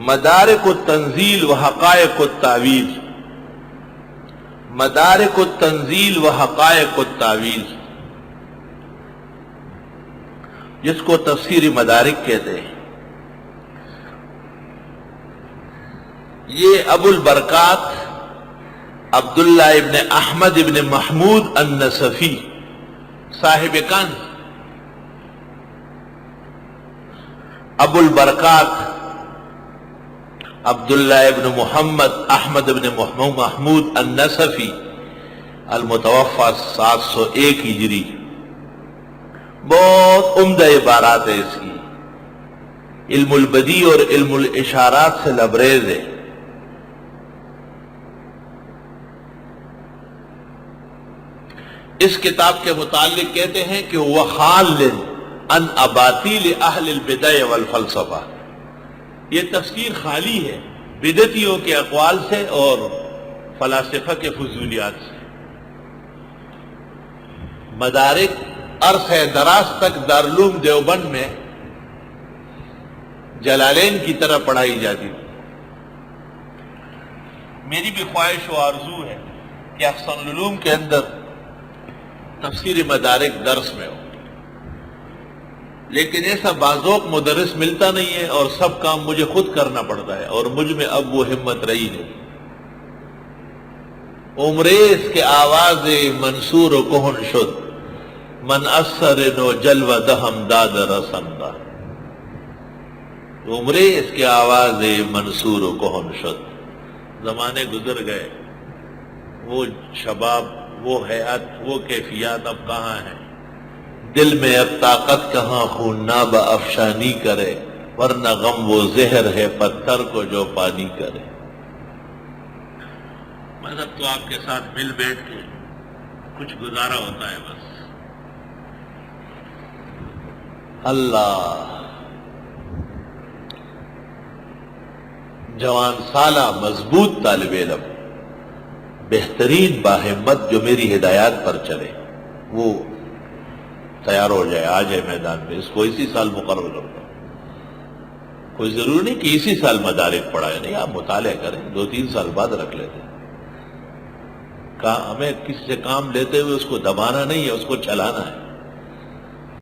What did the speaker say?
مدارک التنزیل و حقائق التاویل، مدارک التنزیل و حقائق التاویل، جس کو تفسیر مدارک کہتے ہیں. یہ ابو البرکات عبداللہ ابن احمد ابن محمود النصفی صاحب کنز، ابو البرکات عبداللہ ابن محمد احمد ابن محمود النصفی المتوفى 701 ہجری. بہت عمدہ عبارات ہے اس کی، علم البدیع اور علم الاشارات سے لبریز ہے. اس کتاب کے متعلق کہتے ہیں کہ وَخَالٍ عَنْ أَبَاطِيلِ أَهْلِ الْبِدْعِ وَالْفَلْسَفَةِ، یہ تفسیر خالی ہے بدعتیوں کے اقوال سے اور فلاسفہ کے فضولیات سے. مدارک عرصہ دراز تک دارالعلوم دیوبند میں جلالین کی طرح پڑھائی جاتی تھی. میری بھی خواہش و آرزو ہے کہ احسن العلوم کے اندر تفسیر مدارک درس میں ہو، لیکن ایسا بازوق مدرس ملتا نہیں ہے اور سب کام مجھے خود کرنا پڑتا ہے، اور مجھ میں اب وہ ہمت رہی نہیں. عمریز کے آواز منصور و کہن شد، من اثر نو جلوہ دہم داد رسندہ. عمریز کے آواز منصور و کہن شد. زمانے گزر گئے، وہ شباب، وہ حیات، وہ کیفیات اب کہاں ہیں. دل میں اب طاقت کہاں خون ناب افشانی کرے، ورنہ غم وہ زہر ہے پتھر کو جو پانی کرے. مذہب تو آپ کے ساتھ مل بیٹھ کے کچھ گزارا ہوتا ہے بس. اللہ جوان سالہ مضبوط طالب علم، بہترین باہمت جو میری ہدایات پر چلے، وہ تیار ہو جائے، آ جائے میدان میں. اس کو اسی سال مقرر کرتا ہوں. کوئی ضروری نہیں کہ اسی سال مدارک پڑھائے، نہیں، آپ مطالعہ کریں، 2-3 سال بعد رکھ لیتے. ہمیں کسی سے کام لیتے ہوئے اس کو دبانا نہیں ہے، اس کو چلانا ہے.